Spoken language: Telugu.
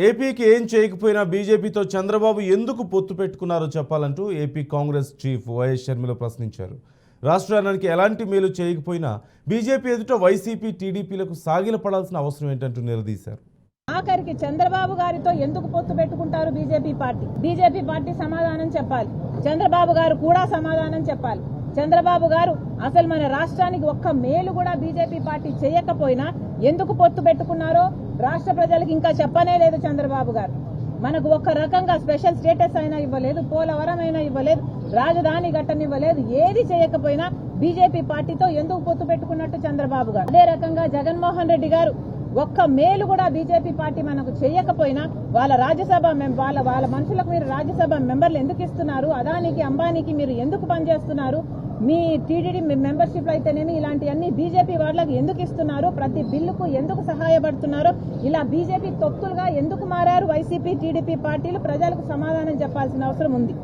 ఏపీకి ఏం చేయకపోయినా బీజేపీతో చంద్రబాబు ఎందుకు పొత్తు పెట్టుకున్నారో చెప్పాలంటూ AP Congress chief YS Sharmila ప్రశ్నించారు. రాష్ట్రానికి ఎలాంటి మేలు చేయకపోయినా బీజేపీ ఎదుట వైసీపీ టీడీపీలకు సాగిలపడాల్సిన అవసరం ఏంటంటూ నిలదీశారు. ఆఖరికి చంద్రబాబు గారితో ఎందుకు పొత్తు పెట్టుకుంటారు బీజేపీ పార్టీ సమాధానం చెప్పాలి. చంద్రబాబు గారు కూడా సమాధానం చెప్పాలి. చంద్రబాబు గారు అసలు మన రాష్ట్రానికి ఒక్క మేలు కూడా బీజేపీ పార్టీ చేయకపోయినా ఎందుకు పొత్తు పెట్టుకున్నారో రాష్ట్ర ప్రజలకు ఇంకా చెప్పనే లేదు. చంద్రబాబు గారు మనకు ఒక్క రకంగా స్పెషల్ స్టేటస్ అయినా ఇవ్వలేదు, పోలవరం అయినా ఇవ్వలేదు, రాజధాని ఘట్టనివ్వలేదు. ఏది చేయకపోయినా బీజేపీ పార్టీతో ఎందుకు పొత్తు పెట్టుకున్నట్టు చంద్రబాబు గారు. అదే రకంగా జగన్మోహన్ రెడ్డి గారు ఒక్క మేలు కూడా బీజేపీ పార్టీ మనకు చేయకపోయినా వాళ్ళ రాజ్యసభ వాళ్ళ మనుషులకు మీరు రాజ్యసభ మెంబర్లు ఎందుకు ఇస్తున్నారు? అదానికి అంబానీకి మీరు ఎందుకు పనిచేస్తున్నారు? మీ టీడీడీ మెంబర్షిప్ అయితేనేమి ఇలాంటివన్నీ బీజేపీ వాళ్ళకి ఎందుకు ఇస్తున్నారు? ప్రతి బిల్లుకు ఎందుకు సహాయపడుతున్నారు? ఇలా బీజేపీ తొత్తులుగా ఎందుకు మారారు వైసీపీ టీడీపీ పార్టీలు? ప్రజలకు సమాధానం చెప్పాల్సిన అవసరం ఉంది.